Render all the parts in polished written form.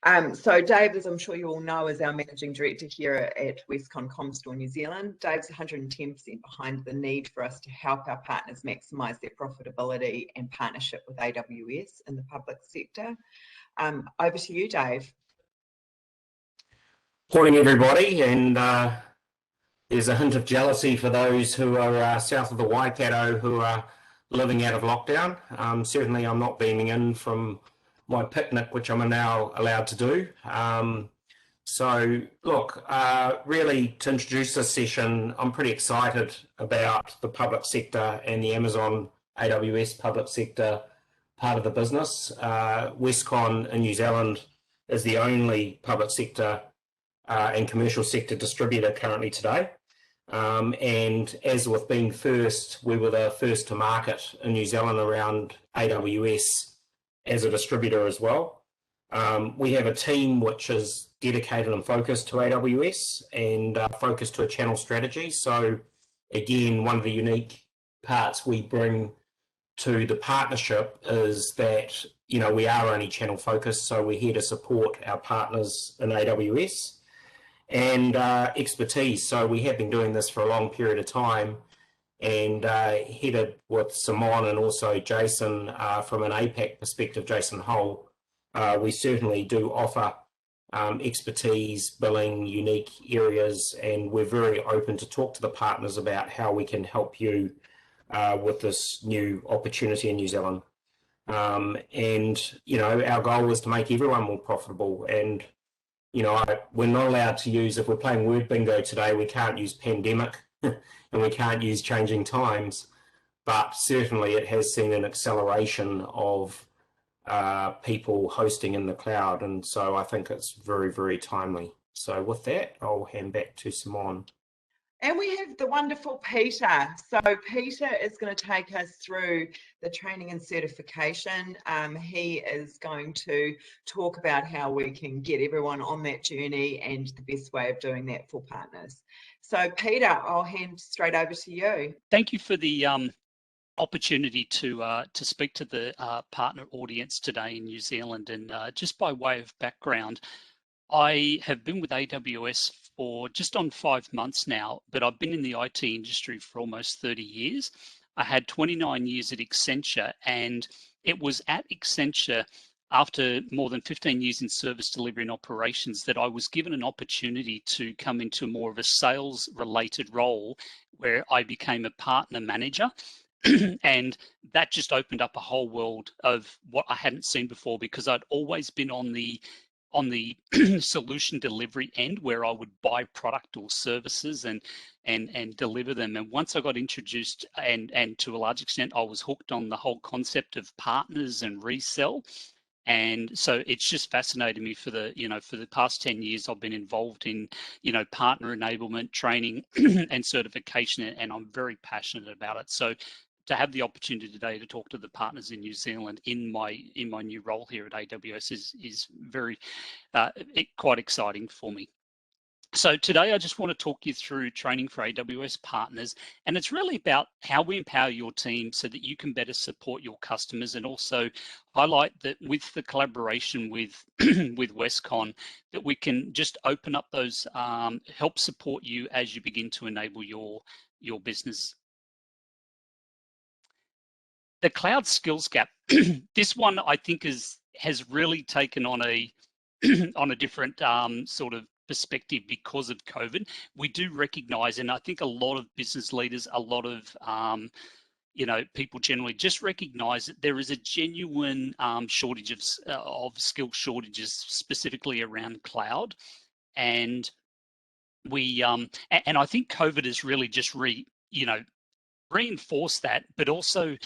So Dave, as I'm sure you all know, is our Managing Director here at Westcon-Comstor New Zealand. Dave's 110% behind the need for us to help our partners maximise their profitability and partnership with AWS in the public sector. Over to you, Dave. Morning, everybody, and there's a hint of jealousy for those who are south of the Waikato who are living out of lockdown. Certainly I'm not beaming in from my picnic, which I'm now allowed to do. So look, really to introduce this session, I'm pretty excited about the public sector and the Amazon AWS public sector part of the business. Westcon in New Zealand is the only public sector and commercial sector distributor currently today. And as with being first, we were the first to market in New Zealand around AWS as a distributor as well. We have a team which is dedicated and focused to AWS and focused to a channel strategy. So again, one of the unique parts we bring to the partnership is that, you know, we are only channel focused. So we're here to support our partners in AWS and expertise. So we have been doing this for a long period of time, and headed with Simon and also Jason from an APAC perspective, Jason Hull. We certainly do offer expertise, billing, unique areas, and we're very open to talk to the partners about how we can help you with this new opportunity in New Zealand. And, you know, our goal is to make everyone more profitable. And, you know, we're not allowed to use, if we're playing word bingo today, we can't use pandemic and we can't use changing times, but certainly it has seen an acceleration of people hosting in the cloud. And so I think it's very, very timely. So with that, I'll hand back to Simon. And we have the wonderful Peter. So Peter is going to take us through the training and certification. He is going to talk about how we can get everyone on that journey and the best way of doing that for partners. So Peter, I'll hand straight over to you. Thank you for the opportunity to speak to the partner audience today in New Zealand. And just by way of background, I have been with AWS for just on 5 months now, but I've been in the IT industry for almost 30 years. I had 29 years at Accenture, and it was at Accenture after more than 15 years in service delivery and operations that I was given an opportunity to come into more of a sales related role where I became a partner manager. And that just opened up a whole world of what I hadn't seen before, because I'd always been on the solution delivery end where I would buy product or services and deliver them. And once I got introduced, and to a large extent, I was hooked on the whole concept of partners and resell. And so it's just fascinated me for the past 10 years. I've been involved in, partner enablement, training and certification, and I'm very passionate about it. So to have the opportunity today to talk to the partners in New Zealand in my new role here at AWS is very quite exciting for me. So today I just want to talk you through training for AWS partners, and it's really about how we empower your team so that you can better support your customers, and also highlight that with the collaboration with with Westcon, that we can just open up those, help support you as you begin to enable your business. The cloud skills gap, this one I think has really taken on a on a different sort of perspective because of COVID. We do recognize, and I think a lot of business leaders, a lot of people generally just recognize that there is a genuine shortage of skill shortages, specifically around cloud, and we and I think COVID has really just reinforced that, but also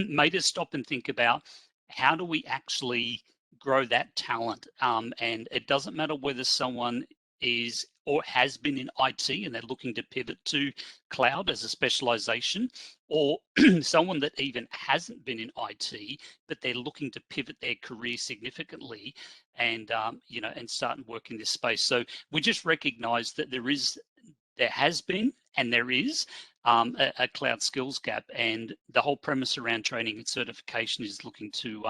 made us stop and think about how do we actually grow that talent. And it doesn't matter whether someone is or has been in IT and they're looking to pivot to cloud as a specialization, or someone that even hasn't been in IT, but they're looking to pivot their career significantly and and start and work in this space. So we just recognize that there has been and there is a cloud skills gap, and the whole premise around training and certification is looking to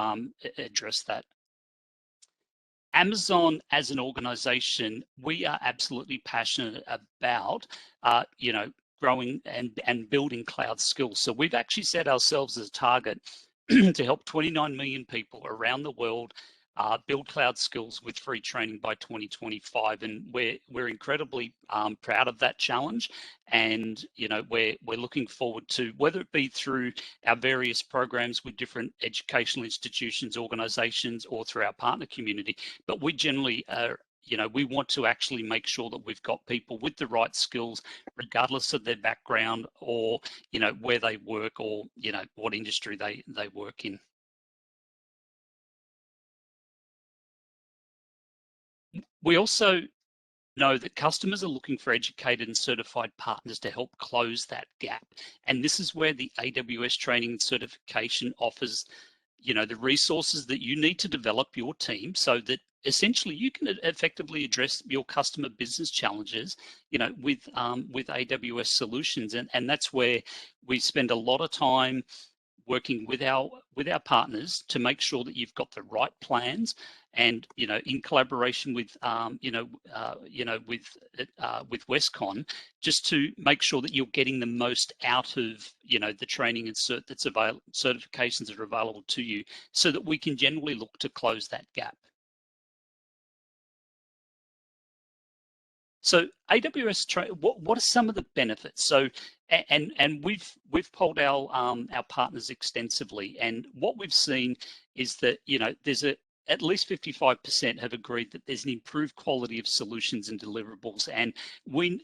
address that. Amazon as an organization, we are absolutely passionate about, growing and building cloud skills. So we've actually set ourselves as a target to help 29 million people around the world build cloud skills with free training by 2025, and we're incredibly proud of that challenge. And we're looking forward to, whether it be through our various programs with different educational institutions, organizations, or through our partner community, but we generally are, we want to actually make sure that we've got people with the right skills, regardless of their background or where they work, or what industry they work in. We also know that customers are looking for educated and certified partners to help close that gap. And this is where the AWS training and certification offers, the resources that you need to develop your team so that essentially you can effectively address your customer business challenges, with AWS solutions. And that's where we spend a lot of time working with our partners to make sure that you've got the right plans, and in collaboration with with Westcon, just to make sure that you're getting the most out of the training and certifications that are available to you, so that we can generally look to close that gap. So AWS, what are some of the benefits? So, and we've polled our partners extensively, and what we've seen is that there's at least 55% have agreed that there's an improved quality of solutions and deliverables, and we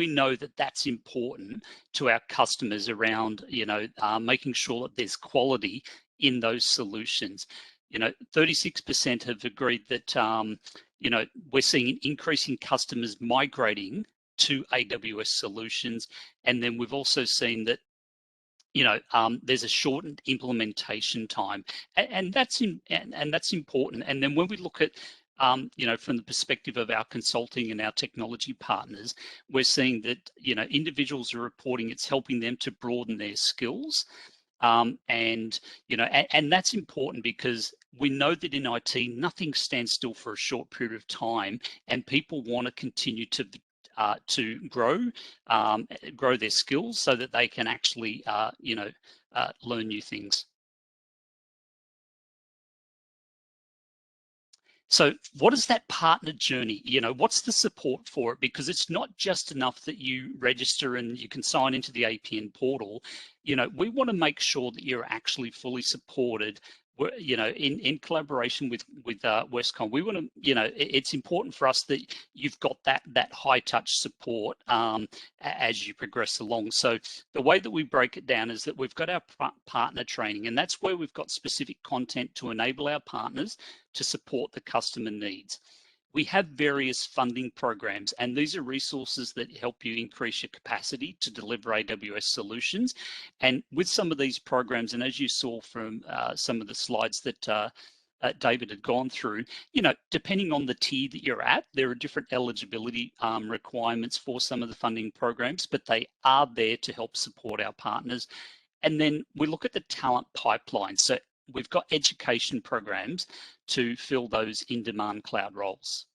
know that that's important to our customers around making sure that there's quality in those solutions. 36% have agreed that we're seeing an increase in customers migrating to AWS solutions, and then we've also seen that there's a shortened implementation time, and that's important. And then when we look at from the perspective of our consulting and our technology partners, we're seeing that individuals are reporting it's helping them to broaden their skills. And that's important, because we know that in IT, nothing stands still for a short period of time, and people want to continue to grow their skills so that they can actually learn new things. So what is that partner journey? What's the support for it? Because it's not just enough that you register and you can sign into the APN portal. We want to make sure that you're actually fully supported, in collaboration with Westcon. We want to, it's important for us that you've got that high touch support as you progress along. So the way that we break it down is that we've got our partner training, and that's where we've got specific content to enable our partners to support the customer needs. We have various funding programs, and these are resources that help you increase your capacity to deliver AWS solutions. And with some of these programs, and as you saw from some of the slides that David had gone through, depending on the tier that you're at, there are different eligibility requirements for some of the funding programs, but they are there to help support our partners. And then we look at the talent pipeline. So we've got education programs to fill those in-demand cloud roles.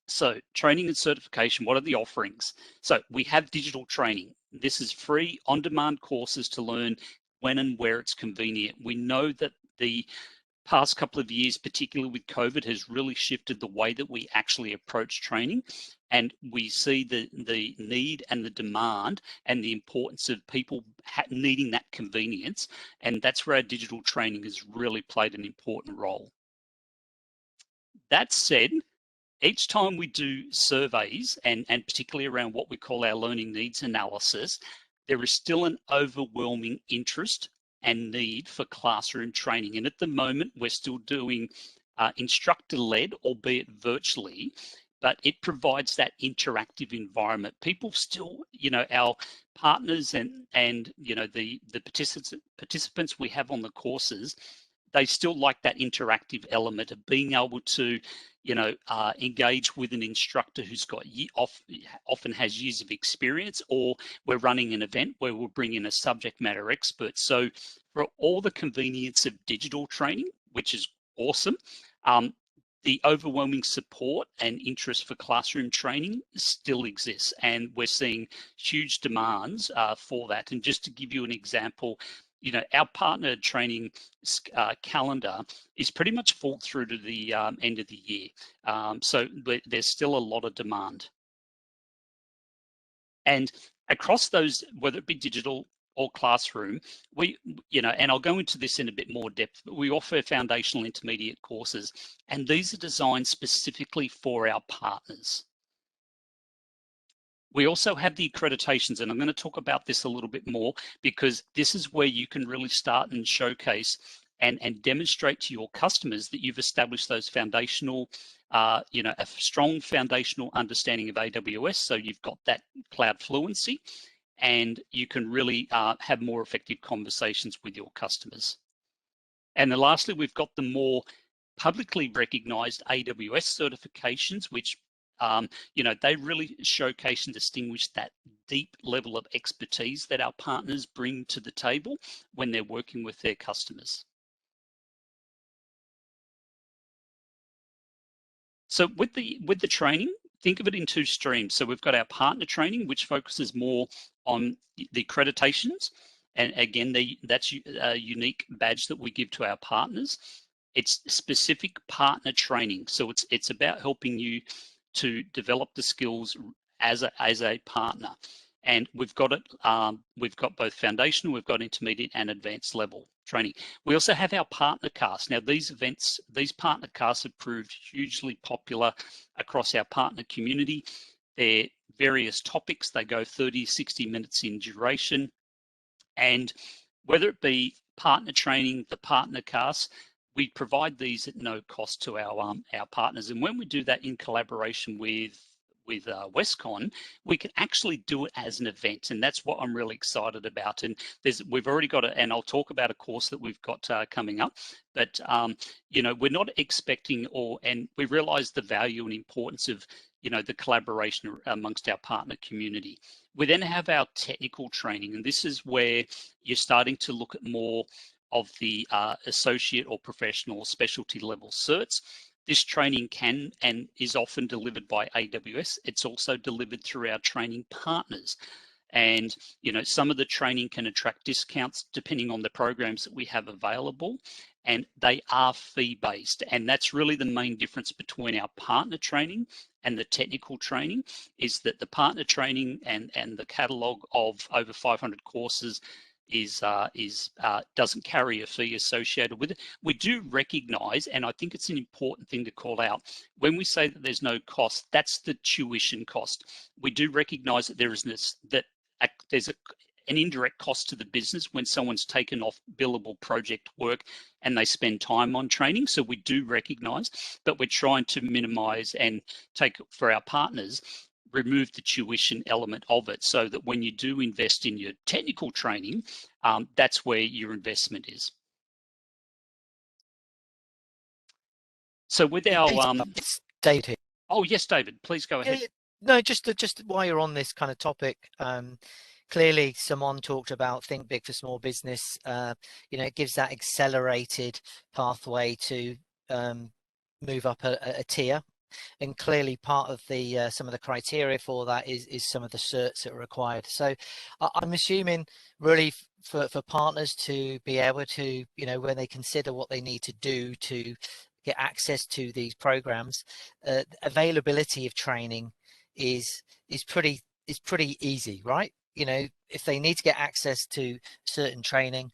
So training and certification, what are the offerings? So we have digital training. This is free on-demand courses to learn when and where it's convenient. We know that the past couple of years, particularly with COVID, has really shifted the way that we actually approach training. And we see the need and the demand and the importance of people needing that convenience. And that's where our digital training has really played an important role. That said, each time we do surveys, and particularly around what we call our learning needs analysis, there is still an overwhelming interest and need for classroom training. And at the moment, we're still doing instructor-led, albeit virtually, but it provides that interactive environment. People still, our partners and the participants we have on the courses, they still like that interactive element of being able to, engage with an instructor who's got often has years of experience, or we're running an event where we'll bring in a subject matter expert. So for all the convenience of digital training, which is awesome. The overwhelming support and interest for classroom training still exists, and we're seeing huge demands for that. And just to give you an example, our partner training calendar is pretty much full through to the end of the year. So there's still a lot of demand. And across those, whether it be digital or classroom, and I'll go into this in a bit more depth, but we offer foundational intermediate courses, and these are designed specifically for our partners. We also have the accreditations, and I'm going to talk about this a little bit more, because this is where you can really start and showcase and demonstrate to your customers that you've established those foundational, a strong foundational understanding of AWS. So you've got that cloud fluency, and you can really have more effective conversations with your customers. And then lastly, we've got the more publicly recognized AWS certifications, which they really showcase and distinguish that deep level of expertise that our partners bring to the table when they're working with their customers. So with the training, think of it in two streams. So we've got our partner training, which focuses more on the accreditations. And again, that's a unique badge that we give to our partners. It's specific partner training. So it's about helping you to develop the skills as a partner. And we've got it. We've got both foundational, we've got intermediate and advanced level training. We also have our partner casts. Now, these partner casts have proved hugely popular across our partner community. They're various topics. They go 30, 60 minutes in duration. And whether it be partner training, the partner casts, we provide these at no cost to our partners. And when we do that in collaboration with Westcon, we can actually do it as an event, and that's what I'm really excited about. And we've already got and I'll talk about a course that we've got coming up. But we're not expecting, and we realise the value and importance of the collaboration amongst our partner community. We then have our technical training, and this is where you're starting to look at more of the associate or professional or specialty level certs. This training can and is often delivered by AWS. It's also delivered through our training partners. And, some of the training can attract discounts depending on the programs that we have available, and they are fee-based. And that's really the main difference between our partner training and the technical training, is that the partner training and the catalog of over 500 courses doesn't carry a fee associated with it. We do recognize, and I think it's an important thing to call out, when we say that there's no cost, that's the tuition cost. We do recognize that there's an indirect cost to the business when someone's taken off billable project work and they spend time on training. So we do recognize, but we're trying to minimize and take, for our partners, remove the tuition element of it, so that when you do invest in your technical training, that's where your investment is. So with our it's David here. Oh yes, David, please go ahead. No, just while you're on this kind of topic, clearly Simon talked about think big for small business. It gives that accelerated pathway to move up a tier. And clearly part of the some of the criteria for that is some of the certs that are required. So I'm assuming really for partners to be able to, when they consider what they need to do to get access to these programs, availability of training is pretty easy, right? If they need to get access to certain training,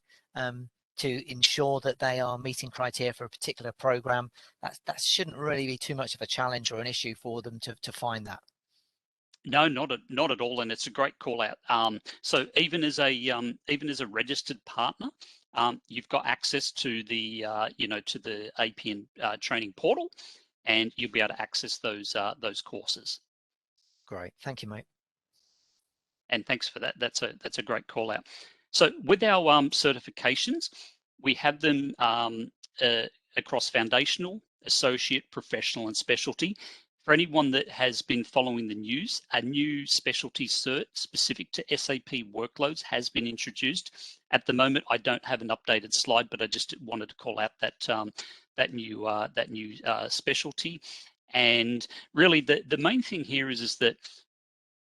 to ensure that they are meeting criteria for a particular program, that shouldn't really be too much of a challenge or an issue for them to find that. No, not at all, and it's a great call out. So even as a registered partner, you've got access to the to the APN training portal, and you'll be able to access those courses. Great, thank you, mate. And thanks for that. That's a great call out. So with our certifications, we have them across foundational, associate, professional, and specialty. For anyone that has been following the news, a new specialty cert specific to SAP workloads has been introduced. At the moment, I don't have an updated slide, but I just wanted to call out that new specialty. And really, the main thing here is that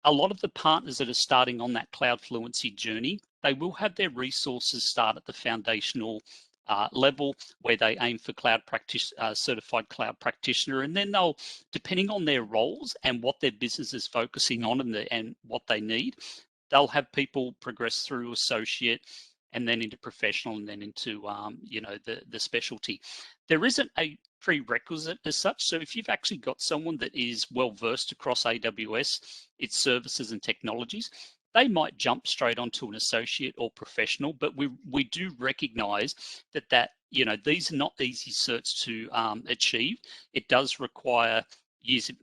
a lot of the partners that are starting on that cloud fluency journey, they will have their resources start at the foundational level where they aim for certified cloud practitioner, and then they'll, depending on their roles and what their business is focusing on and what they need, they'll have people progress through associate and then into professional and then into the specialty. There isn't a prerequisite as such. So if you've actually got someone that is well versed across AWS, its services and technologies, they might jump straight onto an associate or professional, but we do recognize that these are not easy certs to achieve. It does require years of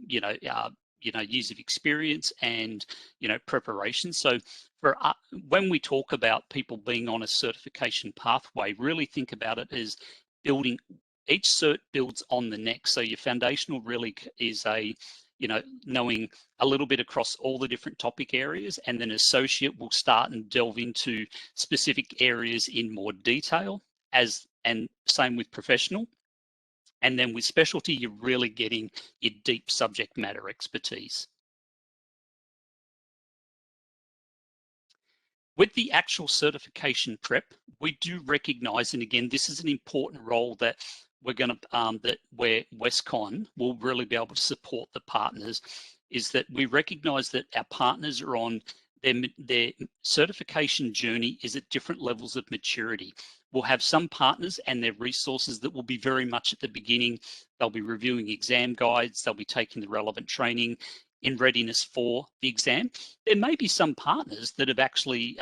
years of experience and preparation. So for when we talk about people being on a certification pathway, really think about it as building. Each cert builds on the next. So your foundational really is knowing a little bit across all the different topic areas, and then associate will start and delve into specific areas in more detail, and same with professional. And then with specialty, you're really getting your deep subject matter expertise. With the actual certification prep, we do recognize, and again, this is an important role that we're going to, where Westcon will really be able to support the partners, is that we recognize that our partners are on their certification journey is at different levels of maturity. We'll have some partners and their resources that will be very much at the beginning. They'll be reviewing exam guides, they'll be taking the relevant training in readiness for the exam. There may be some partners that have actually,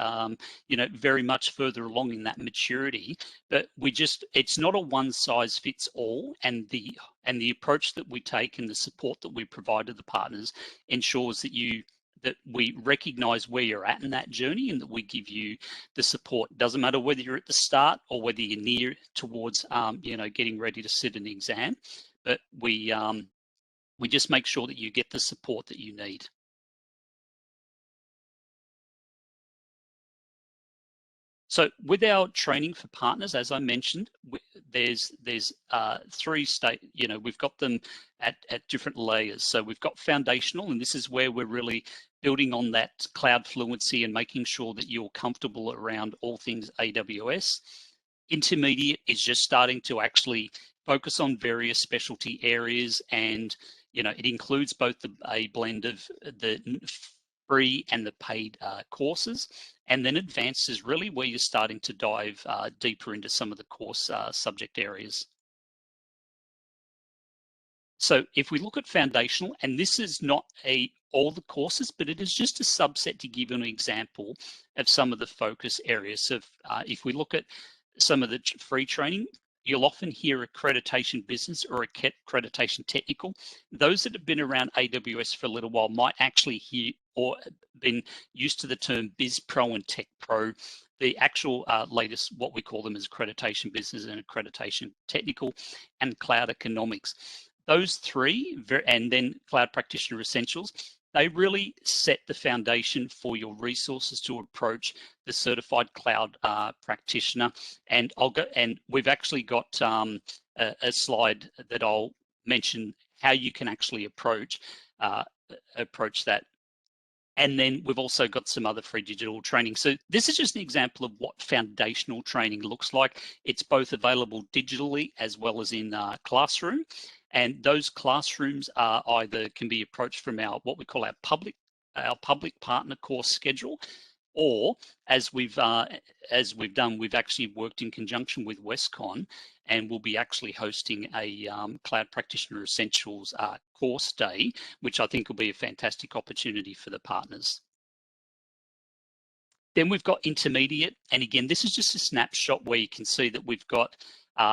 very much further along in that maturity, but it's not a one size fits all, and the approach that we take and the support that we provide to the partners ensures that we recognize where you're at in that journey and that we give you the support. It doesn't matter whether you're at the start or whether you're near towards, getting ready to sit an exam, but we just make sure that you get the support that you need. So with our training for partners, as I mentioned, there's three we've got them at different layers. So we've got foundational, and this is where we're really building on that cloud fluency and making sure that you're comfortable around all things AWS. Intermediate is just starting to actually focus on various specialty areas, and it includes both a blend of the free and the paid courses. And then advanced is really where you're starting to dive deeper into some of the course subject areas. So if we look at foundational, and this is not all the courses, but it is just a subset to give you an example of some of the focus areas. So if we look at some of the free training, you'll often hear accreditation business or accreditation technical. Those that have been around AWS for a little while might actually hear or been used to the term Biz Pro and Tech Pro. The actual latest, what we call them, is accreditation business and accreditation technical and cloud economics. Those three, and then cloud practitioner essentials, they really set the foundation for your resources to approach the certified cloud practitioner. And we've actually got a slide that I'll mention how you can actually approach that. And then we've also got some other free digital training. So this is just an example of what foundational training looks like. It's both available digitally as well as in classroom. And those classrooms can be approached from what we call our public partner course schedule, or as we've done, we've actually worked in conjunction with Westcon, and we'll be actually hosting a Cloud Practitioner Essentials course day, which I think will be a fantastic opportunity for the partners. Then we've got intermediate, and again, this is just a snapshot where you can see that we've got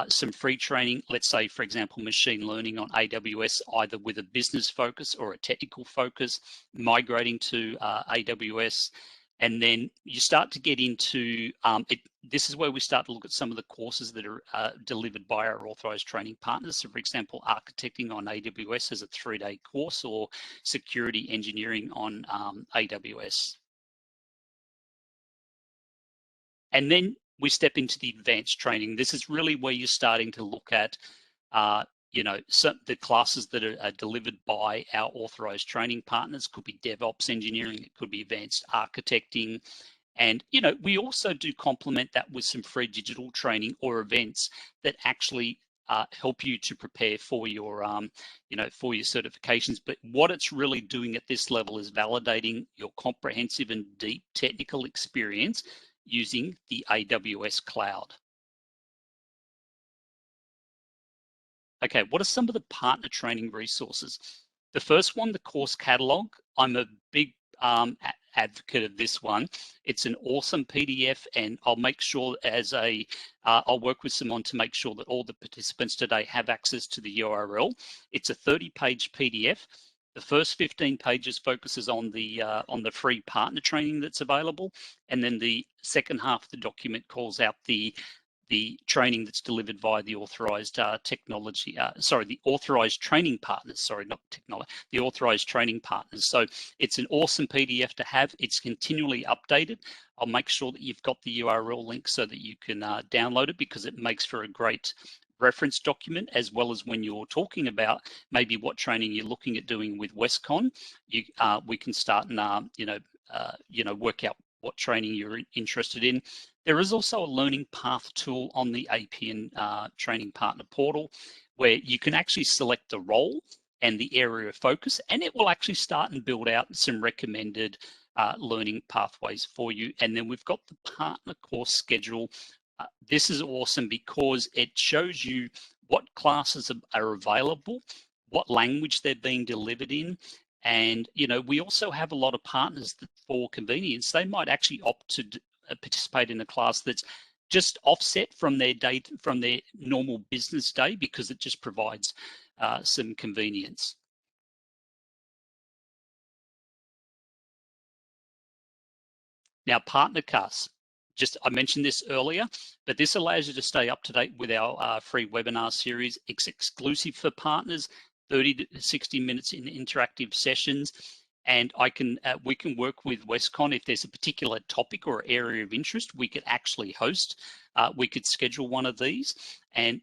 some free training, let's say, for example, machine learning on AWS, either with a business focus or a technical focus, migrating to AWS. And then you start to get into this is where we start to look at some of the courses that are delivered by our authorized training partners. So, for example, architecting on AWS is a 3-day course, or security engineering on AWS. And then we step into the advanced training. This is really where you're starting to look at the classes that are delivered by our authorized training partners. Could be DevOps engineering, it could be advanced architecting. And, we also do complement that with some free digital training or events that actually help you to prepare for your, for your certifications. But what it's really doing at this level is validating your comprehensive and deep technical experience using the AWS cloud. Okay, what are some of the partner training resources? The first one, the course catalog. I'm a big advocate of this one. It's an awesome PDF, and I'll make sure I'll work with Simon to make sure that all the participants today have access to the URL. It's a 30-page PDF. The first 15 pages focuses on the free partner training that's available, and then the second half of the document calls out the training that's delivered via the authorized the authorized training partners, the authorized training partners. So it's an awesome PDF to have. It's continually updated. I'll make sure that you've got the URL link so that you can download it, because it makes for a great reference document, as well as when you're talking about maybe what training you're looking at doing with Westcon, we can start and work out what training you're interested in. There is also a learning path tool on the APN training partner portal, where you can actually select the role and the area of focus, and it will actually start and build out some recommended learning pathways for you. And then we've got the partner course schedule. This is awesome because it shows you what classes are available, what language they're being delivered in. And, we also have a lot of partners that, for convenience, they might actually opt to participate in a class that's just offset from their normal business day, because it just provides some convenience. Now, partner casts. I mentioned this earlier, but this allows you to stay up to date with our free webinar series. It's exclusive for partners, 30 to 60 minutes in interactive sessions. And we can work with Westcon if there's a particular topic or area of interest. We could actually host. We could schedule one of these, and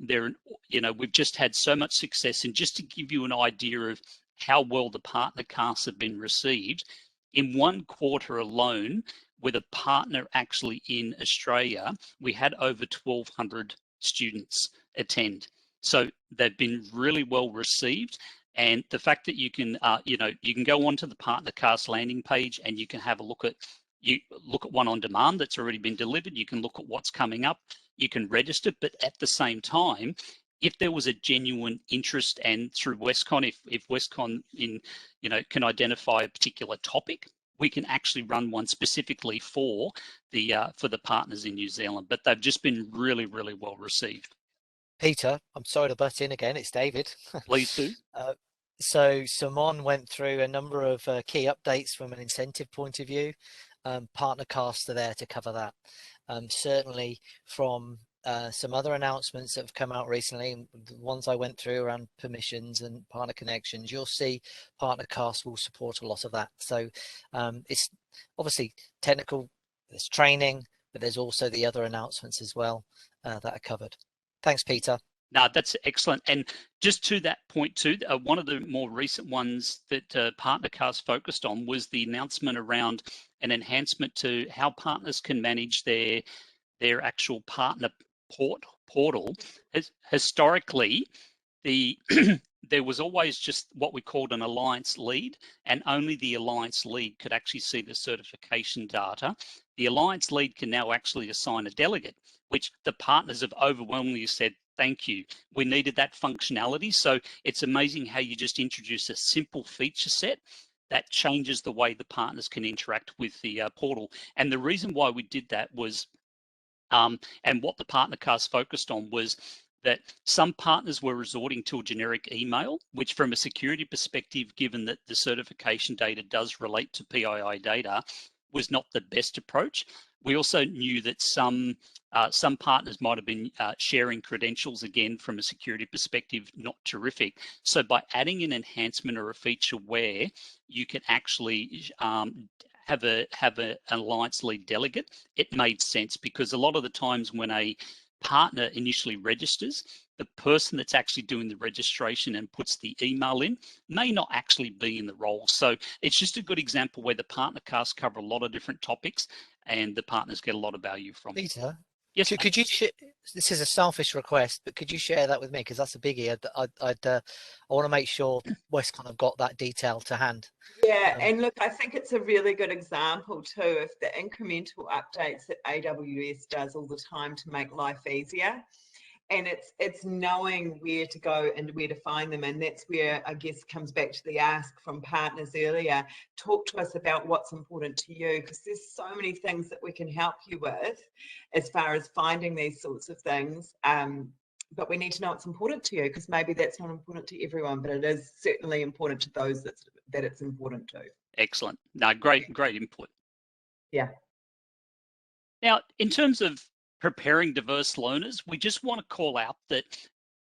we've just had so much success. And just to give you an idea of how well the partner casts have been received, in 1 quarter alone, with a partner actually in Australia, we had over 1,200 students attend. So they've been really well received. And the fact that you can go onto the partner cast landing page, and you can have a look at one on demand that's already been delivered. You can look at what's coming up. You can register, but at the same time, if there was a genuine interest, and through Westcon, if Westcon can identify a particular topic, we can actually run one specifically for the partners in New Zealand. But they've just been really, really well received. Peter, I'm sorry to butt in again. It's David. Please do. So Simon went through a number of key updates from an incentive point of view. Partner casts are there to cover that. Certainly from some other announcements that have come out recently, the ones I went through around permissions and partner connections, you'll see partner casts will support a lot of that. So it's obviously technical, there's training, but there's also the other announcements as well that are covered. Thanks, Peter. No, that's excellent. And just to that point too, one of the more recent ones that PartnerCast focused on was the announcement around an enhancement to how partners can manage their actual partner portal. Historically, there was always just what we called an alliance lead, and only the alliance lead could actually see the certification data. The alliance lead can now actually assign a delegate, which the partners have overwhelmingly said, thank you. We needed that functionality. So it's amazing how you just introduce a simple feature set that changes the way the partners can interact with the portal. And the reason why we did that was, and what the PartnerCast focused on was that some partners were resorting to a generic email, which from a security perspective, given that the certification data does relate to PII data, was not the best approach. We also knew that some partners might have been sharing credentials, again, from a security perspective, not terrific. So by adding an enhancement or a feature where you can actually have an alliance lead delegate, it made sense, because a lot of the times when a partner initially registers, the person that's actually doing the registration and puts the email in may not actually be in the role. So it's just a good example where the partner casts cover a lot of different topics and the partners get a lot of value from it. Peter, yes, could you this is a selfish request, but could you share that with me, because that's a biggie. I want to make sure Westcon have got that detail to hand. Yeah, and look, I think it's a really good example too of the incremental updates that AWS does all the time to make life easier. And it's knowing where to go and where to find them. And that's where, I guess, comes back to the ask from partners earlier. Talk to us about what's important to you, because there's so many things that we can help you with as far as finding these sorts of things. But we need to know what's important to you, because maybe that's not important to everyone, but it is certainly important to those that it's important to. Excellent. No, great input. Yeah. Now, in terms of preparing diverse learners, we just want to call out that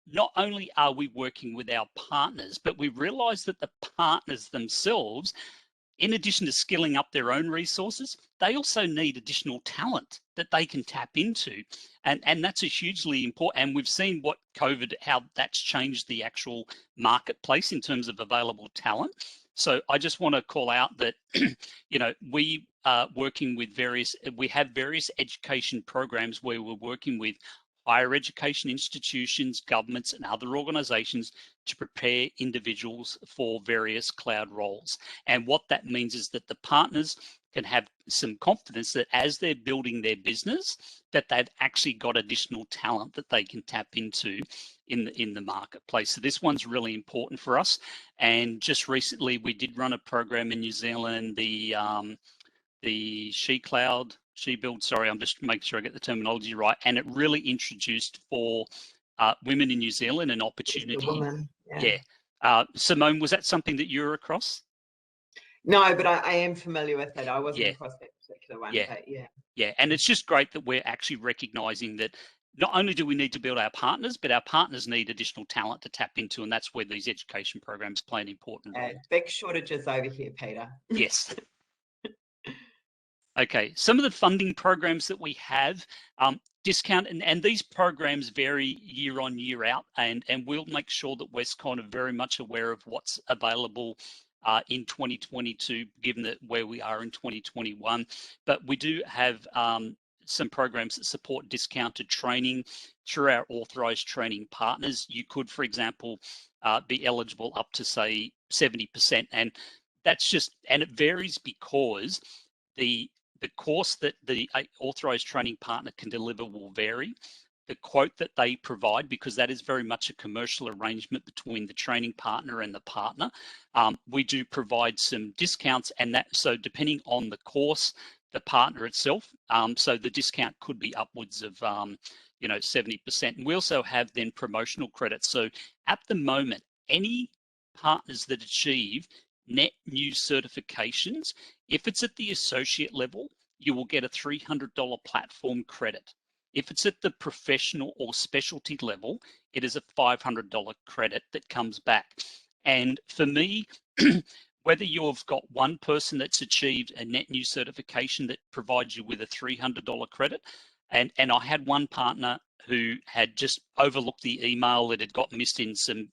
not only are we working with our partners, but we realize that the partners themselves, in addition to skilling up their own resources, they also need additional talent that they can tap into. And that's a hugely important, and we've seen what COVID, how that's changed the actual marketplace in terms of available talent. So I just want to call out that, you know, we are working with we have various education programs where we're working with higher education institutions, governments, and other organizations to prepare individuals for various cloud roles. And what that means is that the partners can have some confidence that as they're building their business, that they've actually got additional talent that they can tap into in the marketplace. So this one's really important for us. And just recently, we did run a program in New Zealand, the SheBuild, sorry, I'm just making sure I get the terminology right. And it really introduced for women in New Zealand an opportunity. Woman, yeah. Simone, was that something that you were across? No, but I am familiar with it. I wasn't across that particular one, but yeah. Yeah, and it's just great that we're actually recognizing that not only do we need to build our partners, but our partners need additional talent to tap into, and that's where these education programs play an important role. Big shortages over here, Peter. Yes. Okay, some of the funding programs that we have, discount, and these programs vary year on, year out, and we'll make sure that Westcon are very much aware of what's available in 2022, given that where we are in 2021. But we do have some programs that support discounted training through our authorized training partners. You could, for example, be eligible up to, say, 70%, and that's just, and it varies because the course that the authorized training partner can deliver will vary. The quote that they provide, because that is very much a commercial arrangement between the training partner and the partner. We do provide some discounts, and that, so depending on the course, the partner itself, so the discount could be upwards of 70%. And we also have then promotional credits. So at the moment, any partners that achieve net new certifications, if it's at the associate level, you will get a $300 platform credit. If it's at the professional or specialty level, it is a $500 credit that comes back. And for me, whether you've got one person that's achieved a net new certification that provides you with a $300 credit, and I had one partner who had just overlooked the email that had got missed in some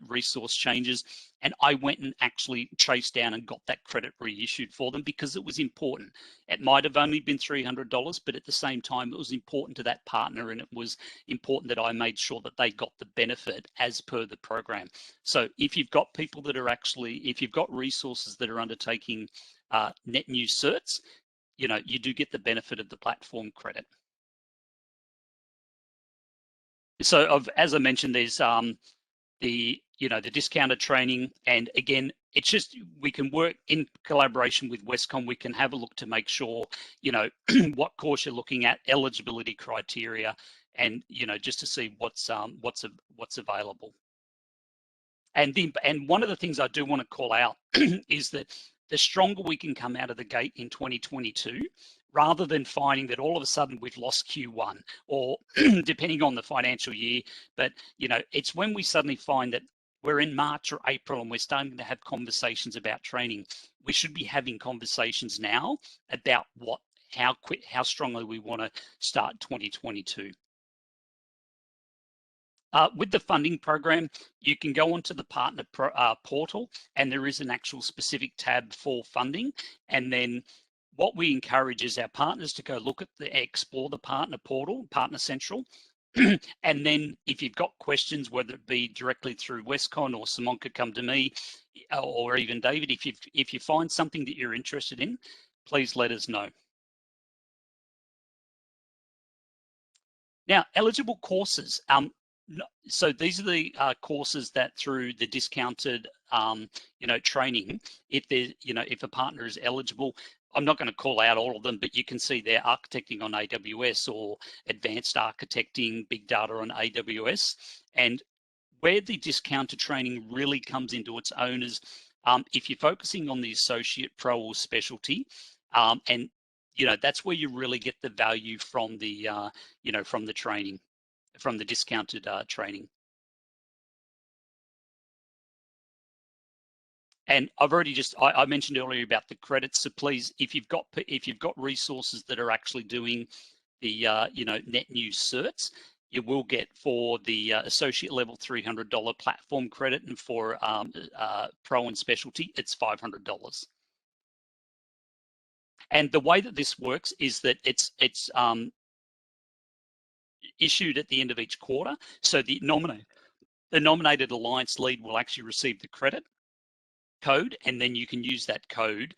resource changes, and I went and actually chased down and got that credit reissued for them because it was important. It might have only been $300, but at the same time, it was important to that partner, and it was important that I made sure that they got the benefit as per the program. So if you've got people that are actually, if you've got resources that are undertaking net new certs, you do get the benefit of the platform credit. So as I mentioned, there's the discounted training, and again, it's just, we can work in collaboration with Westcon. We can have a look to make sure, what course you're looking at, eligibility criteria, and, just to see what's available. And one of the things I do want to call out is that the stronger we can come out of the gate in 2022, rather than finding that all of a sudden we've lost Q1 or depending on the financial year. But, you know, it's when we suddenly find that we're in March or April and we're starting to have conversations about training. We should be having conversations now about how strongly we want to start 2022. With the funding program, you can go onto the partner portal, and there is an actual specific tab for funding. And then what we encourage is our partners to go explore the partner portal, Partner Central. And then if you've got questions, whether it be directly through Westcon or Simon could come to me, or even David, if you find something that you're interested in, please let us know. Now, eligible courses. So these are the courses that through the discounted, training, if a partner is eligible, I'm not going to call out all of them, but you can see they're architecting on AWS or advanced architecting, big data on AWS. And where the discounted training really comes into its own is if you're focusing on the associate, pro, or specialty, and that's where you really get the value from the from the training, from the discounted training. And I've already I mentioned earlier about the credits. So please, if you've got resources that are actually doing the net new certs, you will get for the associate level $300 platform credit, and for pro and specialty it's $500. And the way that this works is that it's issued at the end of each quarter. So the nominated alliance lead will actually receive the credit code, and then you can use that code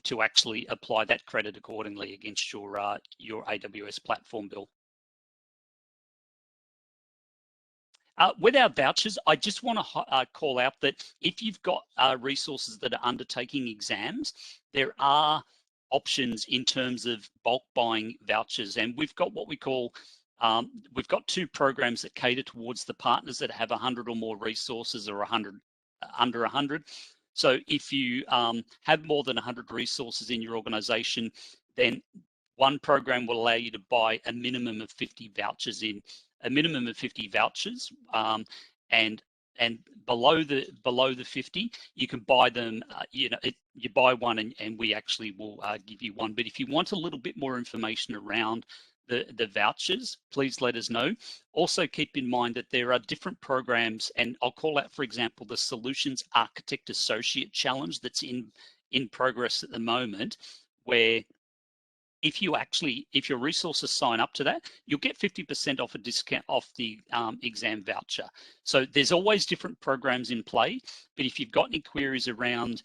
to actually apply that credit accordingly against your AWS platform bill. With our vouchers, I just want to call out that if you've got resources that are undertaking exams, there are options in terms of bulk buying vouchers, and we've got what we call we've got two programs that cater towards the partners that have 100 or more resources, or 100 under 100. So if you have more than 100 resources in your organization, then one program will allow you to buy a minimum of 50 vouchers and below the 50, you can buy them. You buy one and we actually will give you one. But if you want a little bit more information around the vouchers, please let us know. Also keep in mind that there are different programs, and I'll call out, for example, the Solutions Architect Associate Challenge that's in progress at the moment, where if your resources sign up to that, you'll get 50% off a discount off the exam voucher. So there's always different programs in play, but if you've got any queries around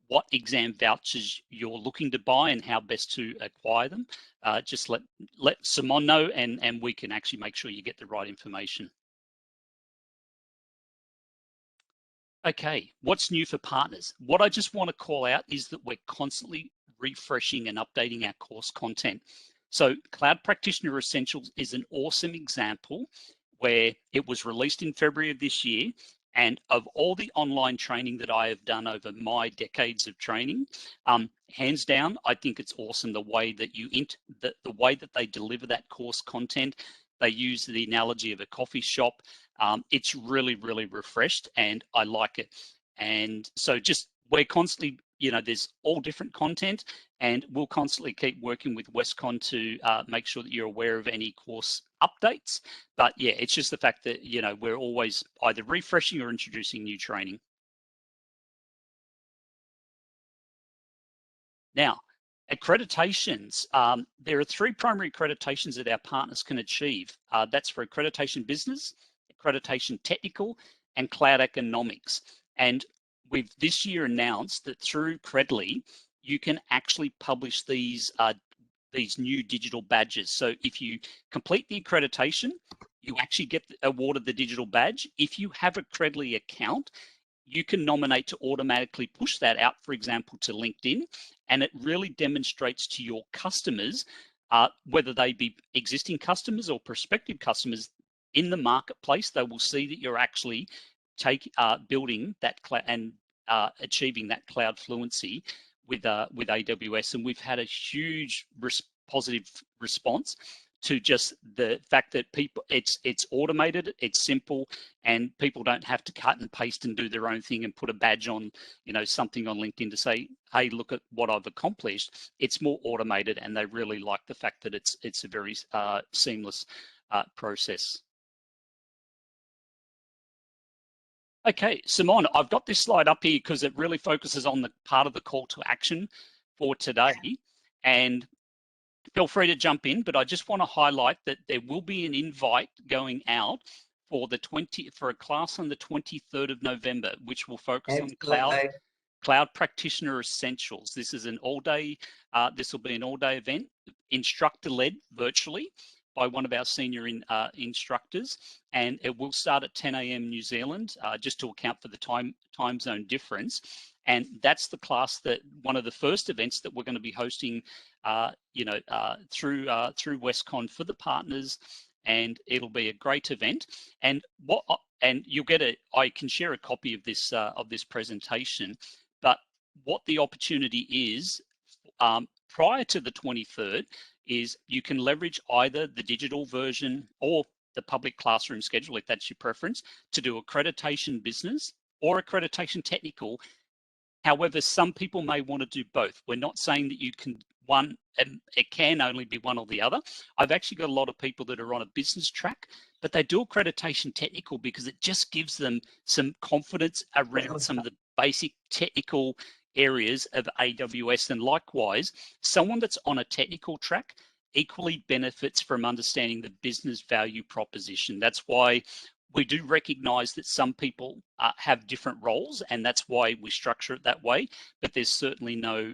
what exam vouchers you're looking to buy and how best to acquire them, just let Simon know, and we can actually make sure you get the right information. Okay, what's new for partners? What I just want to call out is that we're constantly refreshing and updating our course content. So Cloud Practitioner Essentials is an awesome example where it was released in February of this year. And of all the online training that I have done over my decades of training, hands down, I think it's awesome the way that the way that they deliver that course content. They use the analogy of a coffee shop. It's really, really refreshed, and I like it. And so we're constantly, there's all different content, and we'll constantly keep working with Westcon to make sure that you're aware of any course updates. But yeah, it's just the fact that, we're always either refreshing or introducing new training. Now, accreditations. There are 3 primary accreditations that our partners can achieve. That's for accreditation business, accreditation technical, and cloud economics. And we've this year announced that through Credly, you can actually publish these new digital badges. So if you complete the accreditation, you actually get awarded the digital badge. If you have a Credly account, you can nominate to automatically push that out, for example, to LinkedIn, and it really demonstrates to your customers, whether they be existing customers or prospective customers in the marketplace, they will see that you're actually building that cloud and achieving that cloud fluency with AWS, and we've had a huge positive response to just the fact that it's automated, it's simple, and people don't have to cut and paste and do their own thing and put a badge on, something on LinkedIn to say, hey, look at what I've accomplished. It's more automated, and they really like the fact that it's a very seamless process. Okay, Simon, I've got this slide up here because it really focuses on the part of the call to action for today. And feel free to jump in, but I just want to highlight that there will be an invite going out for a class on the 23rd of November, which will focus on cloud practitioner essentials. This is an all-day. This will be an all-day event, instructor-led virtually by one of our senior instructors, and it will start at 10 a.m. New Zealand, just to account for the time zone difference. And that's the class one of the first events that we're going to be hosting, through Westcon for the partners, and it'll be a great event. And you'll get I can share a copy of this presentation, but what the opportunity is prior to the 23rd is you can leverage either the digital version or the public classroom schedule, if that's your preference, to do accreditation business or accreditation technical. However, some people may want to do both. We're not saying that you can it can only be one or the other. I've actually got a lot of people that are on a business track, but they do accreditation technical because it just gives them some confidence around some of the basic technical areas of AWS. And likewise, someone that's on a technical track equally benefits from understanding the business value proposition. That's why we do recognize that some people have different roles, and that's why we structure it that way. But there's certainly no,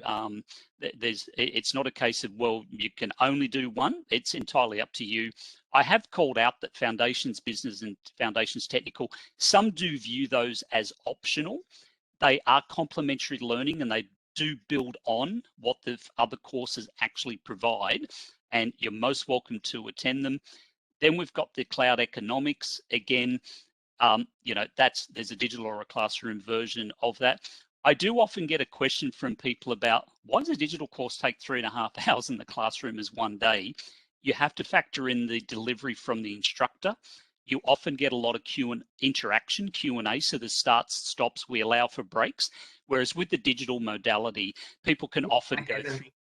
it's not a case of, well, you can only do one. It's entirely up to you. I have called out that Foundations Business and Foundations Technical, some do view those as optional. They are complementary learning, and they do build on what the other courses actually provide, and you're most welcome to attend them. Then we've got the cloud economics. Again, there's a digital or a classroom version of that. I do often get a question from people about, why does a digital course take 3.5 hours in the classroom as 1 day? You have to factor in the delivery from the instructor. You often get a lot of interaction, Q&A, so the starts, stops, we allow for breaks. Whereas with the digital modality, people can often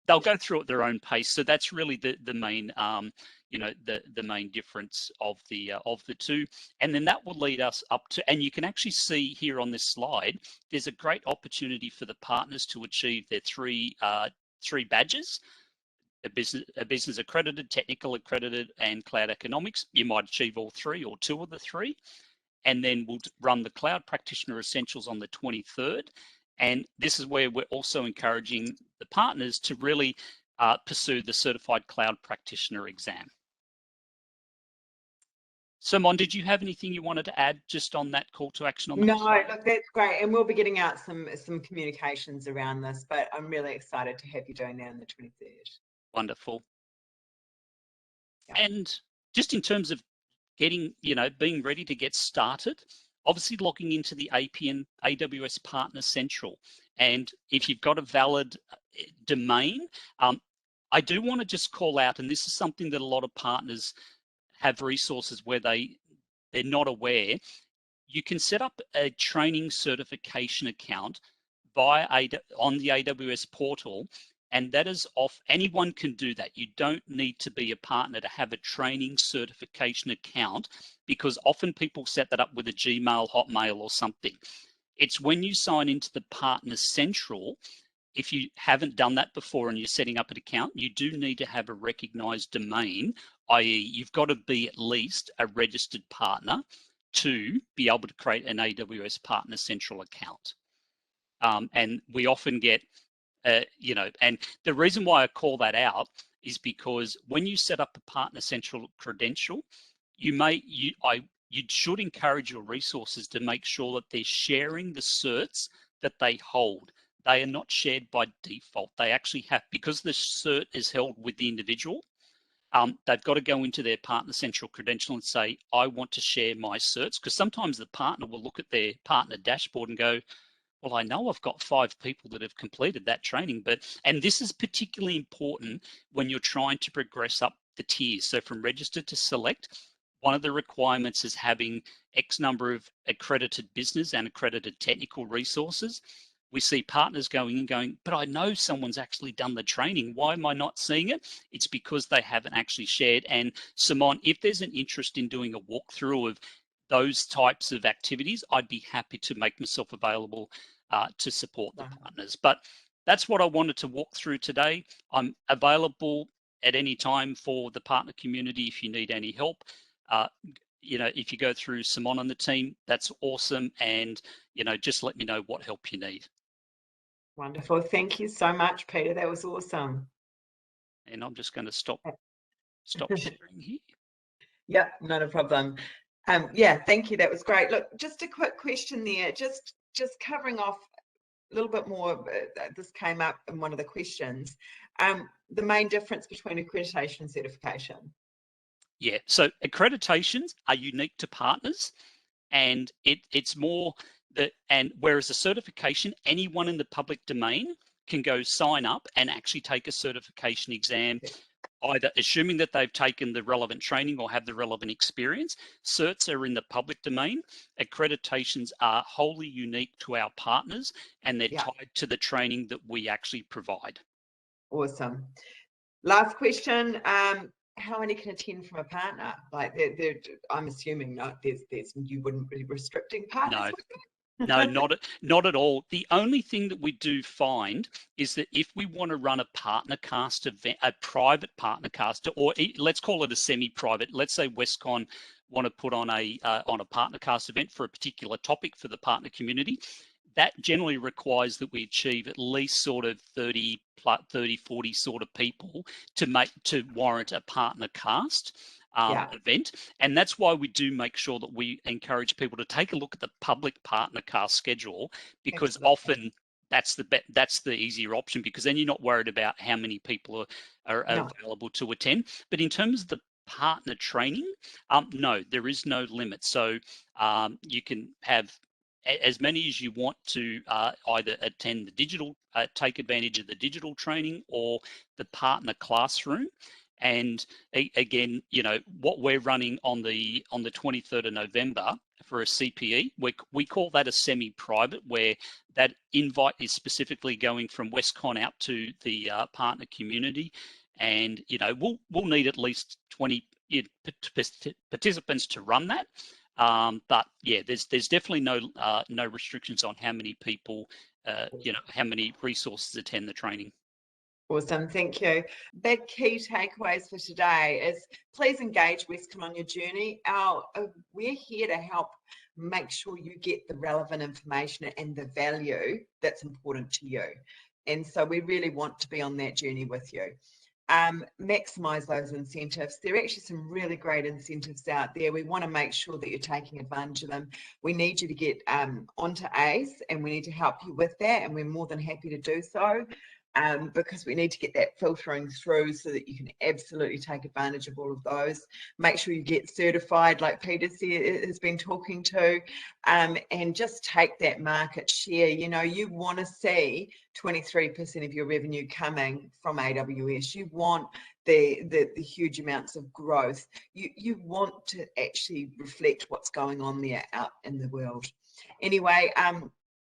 they'll go through at their own pace. So that's really the main, the main difference of the two. And then that will lead us up to, and you can actually see here on this slide, there's a great opportunity for the partners to achieve their three badges. A business accredited, technical accredited, and cloud economics. You might achieve all three or two of the three. And then we'll run the cloud practitioner essentials on the 23rd. And this is where we're also encouraging the partners to really pursue the certified cloud practitioner exam. Simon, did you have anything you wanted to add just on that call to action? No, look, that's great. And we'll be getting out some communications around this, but I'm really excited to have you doing that on the 23rd. Wonderful. Yeah. And just in terms of getting, being ready to get started, obviously logging into the AWS Partner Central. And if you've got a valid domain, I do want to just call out, and this is something that a lot of partners have resources where they're not aware. You can set up a training certification account on the AWS portal, and that is off. Anyone can do that. You don't need to be a partner to have a training certification account, because often people set that up with a Gmail, Hotmail, or something. It's when you sign into the Partner Central. If you haven't done that before and you're setting up an account, you do need to have a recognized domain, i.e. you've got to be at least a registered partner to be able to create an AWS Partner Central account. And we often get, and the reason why I call that out is because when you set up a Partner Central credential, you should encourage your resources to make sure that they're sharing the certs that they hold. They are not shared by default. They actually have, because the cert is held with the individual, they've got to go into their Partner Central credential and say, I want to share my certs, because sometimes the partner will look at their partner dashboard and go, well, I know I've got 5 people that have completed that training, and this is particularly important when you're trying to progress up the tiers. So from registered to select, one of the requirements is having X number of accredited business and accredited technical resources. We see partners going and going, but I know someone's actually done the training. Why am I not seeing it? It's because they haven't actually shared. And Simon, if there's an interest in doing a walkthrough of those types of activities, I'd be happy to make myself available to support the partners. But that's what I wanted to walk through today. I'm available at any time for the partner community if you need any help. You know, if you go through Simon and the team, that's awesome. And, you know, just let me know what help you need. Wonderful. Thank you so much, Peter. That was awesome. And I'm just going to stop sharing here. Yeah, not a problem. Yeah, thank you. That was great. Look, just a quick question there, just covering off a little bit more. This came up in one of the questions. The main difference between accreditation and certification. Yeah, so accreditations are unique to partners, and it's more that, and whereas a certification, anyone in the public domain can go sign up and actually take a certification exam, either assuming that they've taken the relevant training or have the relevant experience. Certs are in the public domain. Accreditations are wholly unique to our partners, and they're tied to the training that we actually provide. Awesome. Last question. How many can attend from a partner? Like, I'm assuming you wouldn't be restricting partners. No, not at all. The only thing that we do find is that if we want to run a partner cast event, a private partner cast, or let's call it a semi-private, let's say Westcon want to put on a partner cast event for a particular topic for the partner community, that generally requires that we achieve at least sort of 30, 40 sort of people to warrant a partner cast event. And that's why we do make sure that we encourage people to take a look at the public partner cast schedule, because often that's the easier option, because then you're not worried about how many people are available to attend. But in terms of the partner training, no, there is no limit. So you can have as many as you want to either attend the digital, take advantage of the digital training, or the partner classroom. And again, you know, what we're running on the 23rd of November for a CPE, we call that a semi-private, where that invite is specifically going from Westcon out to the partner community. And, you know, we'll need at least 20 participants to run that. But yeah, there's definitely no restrictions on how many people, you know, how many resources attend the training. Awesome, thank you. Big key takeaways for today is please engage Westcon on your journey. We're here to help make sure you get the relevant information and the value that's important to you. And so we really want to be on that journey with you. Maximize those incentives. There are actually some really great incentives out there. We want to make sure that you're taking advantage of them. We need you to get onto ACE, and we need to help you with that, and we're more than happy to do so. Because we need to get that filtering through so that you can absolutely take advantage of all of those. Make sure you get certified, like Peter has been talking to, and just take that market share. You know, you want to see 23% of your revenue coming from AWS. You want the huge amounts of growth. You want to actually reflect what's going on there out in the world. Anyway,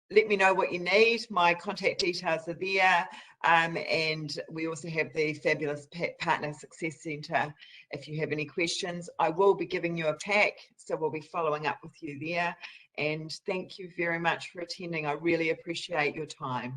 let me know what you need. My contact details are there. And we also have the fabulous Partner Success Centre if you have any questions. I will be giving you a pack, so we'll be following up with you there. And thank you very much for attending. I really appreciate your time.